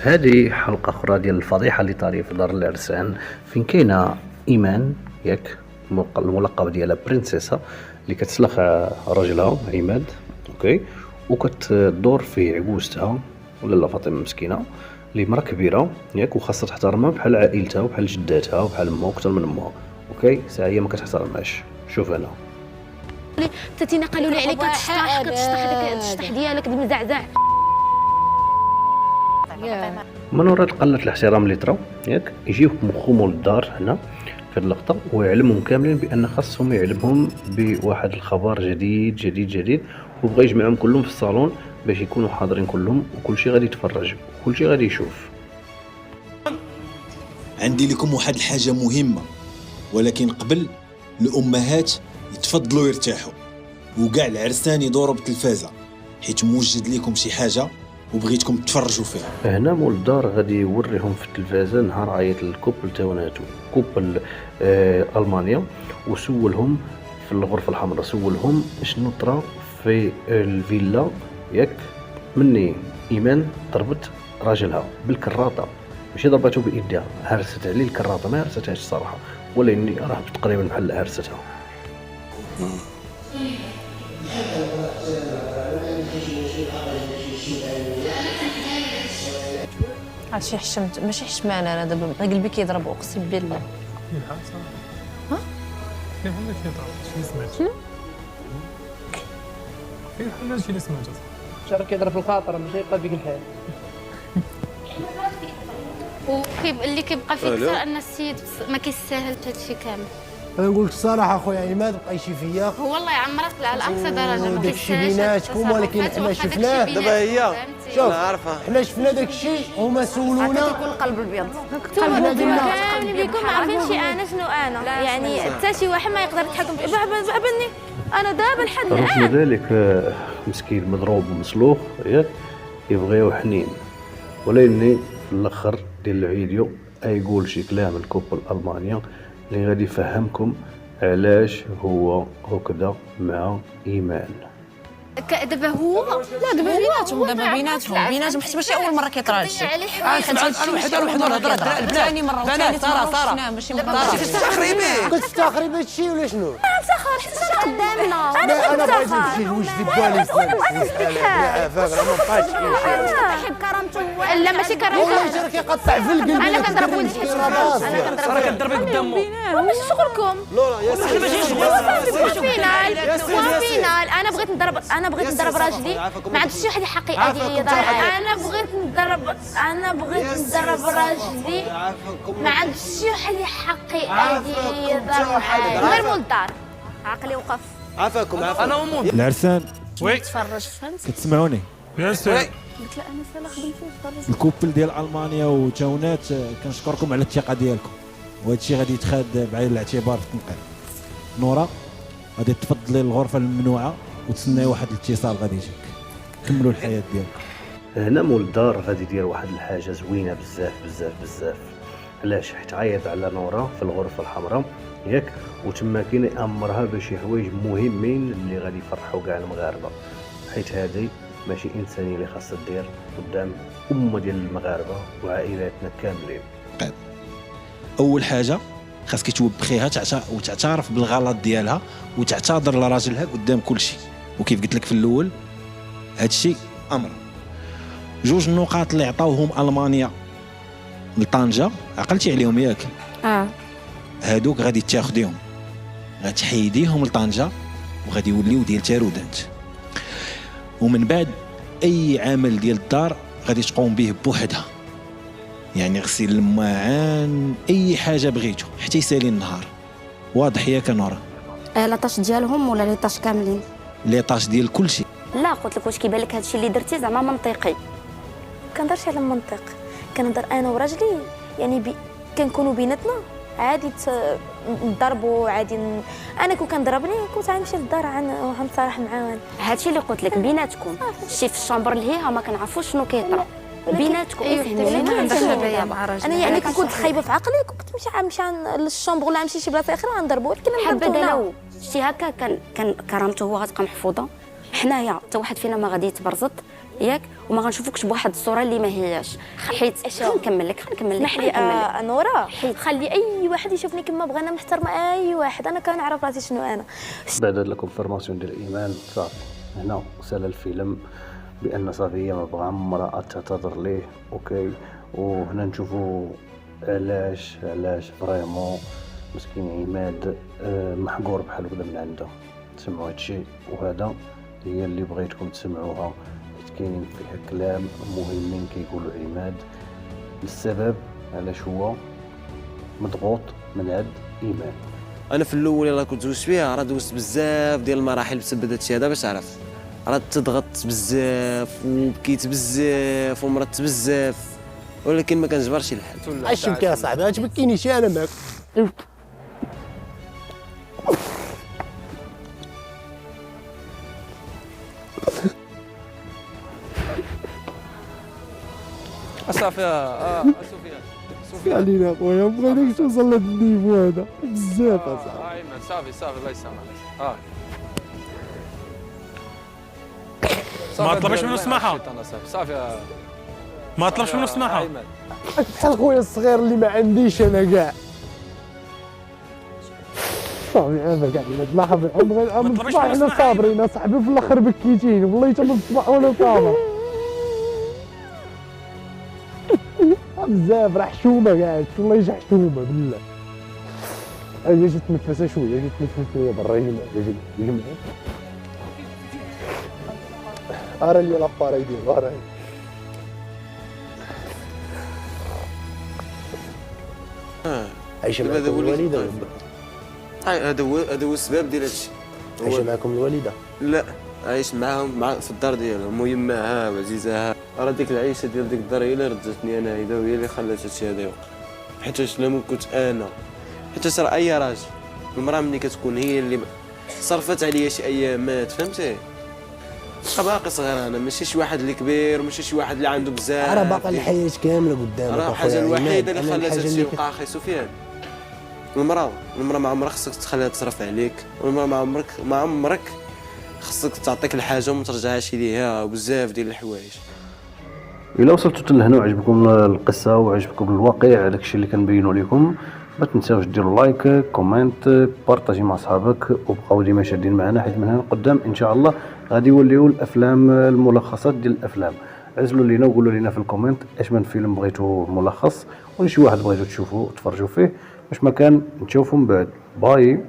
هذه حلقة أخرى ديال الفضيحة اللي طاري في دار العرسان، فين كاينة إيمان ياك الملقب ديالها برنسيسة اللي كتسلخ راجلها عماد، اوكي، وكتدور في عجوزتها ولا لا فاطمة مسكينة اللي مرا كبيرة ياك وخاصها تحترمها بحال عائلتها وبحال جداتها وبحال امها وكثر من امها، اوكي، ساعة هي ما كتحترمهاش. شوف انا تاتينا قالوا لي عليك كتشطح داك الشطح ديالك المزعزع. من وراء قلة الاحترام اللي طراو ياك يجيو مخهم للدار هنا في اللقطة ويعلمهم كاملين بأن خاصهم يعلمهم بواحد الخبر جديد جديد جديد، وبغى يجمعهم كلهم في الصالون باش يكونوا حاضرين كلهم وكل شيء غادي يتفرج وكل شيء غادي يشوف. عندي لكم واحد الحاجة مهمة، ولكن قبل الأمهات يتفضلوا يرتاحوا وكاع العرسان يدوروا بالتلفازة حيت موجد لكم شي حاجة وبغيتكم تفرجوا فيها. هنا مول الدار غادي يوريهم في التلفازة نهار عيط الكوبل تاوناتو كوبل ألمانيا، وسولهم في الغرفة الحمراء سولهم شنو طرا في الفيلا ياك مني إيمان ضربت راجلها بالكراطة، ماشي ضربته بإيديها، هرست عليه الكراطة، ما هرستهاش الصراحة، ولا إني راه تقريبا بحال هرستها. هادشي حشمت ماشي حشمان، انا دابا قلبي كيضرب اقسم بالله. ها؟ كيف عندك شي سمعت؟ شنو؟ كيف عندك شي سمعت؟ شعرك كيضرب في الخاطر ماشي يبقى بك الحال. اللي كيبقى فيك اكثر ان السيد ما كيستاهلش هادشي كامل. انا نقول لك الصراحه اخويا عماد بقى يشي فيا، هو والله يعمرك على اقصى درجه ما داكشي بيناتكم، ولكن حنا شفناه دابا هي شوف عارفه حنا شفنا داكشي هما سولونا تيكون القلب الابيض حنا درنا كاملين بكم عارفين شي انا شنو انا، يعني حتى شي واحد ما يقدر يتحكم في بعبني انا دابا لحد رغم الان. ذلك مسكين مضروب ومسلوخ ياك يبغيو حنين، ولكن في الاخر ديال الفيديو يقول شي كلام الكوبل ألمانيا اللي غادي يفهمكم علاش هو هكذا مع إيمان. دابا هو لا دابا بيناتهم حيت ماشي اول مره كيطرا هادشي. عليه حوايج ثاني مره وثاني مره ماشي مره. كتستخري بهادشي ولا شنو؟ تسخر حتى قدامنا. انا بغيت نمشي لوجدي بالي وانا بغيت نصدق عافاك راه ما بقاش كيحب كرامته. لا ماشي كرامته، والله راه كيقطع في القلب. انا كنضرب ولدي، راه كضربي قدامه. ماشي شغلكم. لا يا سيدي فينال انا بغيت نضرب راجلي، ما عندش شي واحد يحقي ادي انا بغيت نضرب راجلي، ما عندش شي واحد يحقي ادي غير مول الدار. عقلي وقف. عافاكم انا ومون العرسان وي تفرج فهمتي. كتسمعوني؟ بيان سور. قلت له انا سالا خدم فيه تفرج. الكوبل ديال المانيا وتاونات كنشكركم على الثقه ديالكم، وهذا الشيء غادي يتخاد بعين الاعتبار في التنقيب. نورا غادي تفضلي الغرفه الممنوعه وتسناي واحد الاتصال غادي يجيك، كملوا الحياه ديالكم. هنا مول الدار غادي يدير واحد الحاجه زوينه بزاف بزاف بزاف. علاش؟ حيت عيط على نورا في الغرفه الحمراء ياك، وتما كاين يامرها بشي حوايج مهمين اللي غادي يفرحوا كاع المغاربه، حيت هذه ماشي انسانيه اللي خاصها دير قدام امه ديال المغاربه وعائلاتنا كاملين. اول حاجه خاصك توبخيها وتعترف بالغلط ديالها وتعتذر لراجلها قدام كل شيء، وكيف قلت لك في الاول هادشي امر. جوج النقاط اللي عطاوهم المانيا لطنجه عقلتي عليهم ياك؟ هادوك غادي تاخديهم غتحيديهم لطنجه وغادي يوليو ديال تارودانت، ومن بعد اي عمل ديال الدار غادي تقوم به بوحدها، يعني غسيل الماعن اي حاجه بغيتو حتى يسالي النهار. واضح ياك نورا؟ لاطاش ديالهم ولا ليطاش كاملين؟ ليطاش ديال كل شيء. لا قلت لك واش كيبان لك هادشي اللي درتي زعما منطقي؟ كنهضرش على المنطق، كنهضر انا وراجلي يعني كنكونوا بيناتنا عادي نضربوا عادي. انا كون كنضربني كنت غنمشي للدار غنصالح معاه. هادشي اللي قلت لك بيناتكم، شي في الشامبر اللي هي ما كنعرفوش شنو كيطرا بيناتكم. انا يعني كنت خايبه في عقلي كنت نمشي للشامبر ولا نمشي شي بلاصه اخرى غنضربوا، ولكن حبه لو شتي هكا كان كرامته هو غتبقى محفوظه. حنايا حتى واحد فينا ما غادي يتبرزط، ياك وما غنشوفوكش بواحد الصوره اللي ما هياش، حيت خليني نكمل لك اسمح لي نورا، خلي اي واحد يشوفني كما بغى. انا محترمه اي واحد، انا كنعرف راسي شنو انا. بعد هاد الكونفيرماسيون ديال ايمان صافي هنا سال الفيلم بان صافي هي ما بغا امراه تعتذر ليه. اوكي، وهنا نشوفوا علاش فريمون مسكين عماد محقور بحال هكذا من عنده. تسمعوا هادشي، وهذا هي اللي بغيتكم تسمعوها، حيت كاينين فيها كلام مهمين كيقولوا عماد السبب علاش هو مضغوط من عند ايمان. انا في الاول يلاه كنت دوزت فيها، راه دوزت بزاف ديال المراحل بسبب هادشي هذا باش عرفت. راه تضغطت بزاف وبكيت بزاف ومرضت بزاف، ولكن ما كنجبرش الحال. اش يمكن يا صاحبي؟ تبكيني شي انا معاك. صافي سفيان علينا خويا، ما بغيناكش توصل لهاد النيفو هذا بزاف اصاحبي. ايمن صافي الله يسامحك. ما طلبش منه السماحه، صافي ما طلبش منه السماحه. بحال خويا الصغير اللي ما عنديش انا كاع. صافي انا كاع ما حبيت من الصباح حنا صابرين اصاحبي، في الاخر بكيتين والله حتى من الصباح وانا صابر. بزاف راه حشومه كاع، والله جا حشومه بالله. اجي تنفس شويه، اجي تنفس شويه برا. يجي معايا ارى لي لاباري ديال ارى. عايشه معكم الوالده؟ هذا هو السبب ديال هادشي. عايشه معكم الوالده؟ لا، عايش معاهم في الدار ديالهم، ويماها وعزيزها. راه ديك العيشه ديال ديك الدار هي اللي ردتني انا هيدا، وهي اللي خلات هادشي هذا يوقع. حيتاش لما كنت انا، حيتاش راه اي راجل المراه ملي كتكون هي اللي صرفت عليا شي ايامات، فهمتي؟ باقي صغير انا، ماشي شي واحد اللي كبير وماشي شي واحد اللي عنده بزاف. راه باقي الحياه كامله قدامك. راه الحاجه الوحيده اللي خلات هادشي يوقع اخي سفيان، المراه ما عمرك خصك تخليها تصرف عليك، والمراه ما عمرك خصك تعطيك الحاجه وما ترجعهاش ليها، وبزاف ديال الحوايج. الا وصلتوا لهنا وعجبكم القصه وعجبكم الواقع داكشي اللي كنبينوا لكم، ما تنساوش ديروا لايك، كومنت، بارطاجي مع صحابك، وبقاو ديما شادين معنا، حيت من هنا قدام ان شاء الله غادي يوليو الافلام الملخصات ديال الافلام. عزلوا لينا وقولوا لنا في الكومنت اش من فيلم بغيتو ملخص، ولا شي واحد بغيتو تشوفوا تفرجوا فيه، باش ما كان نشوفوا من بعد. باي.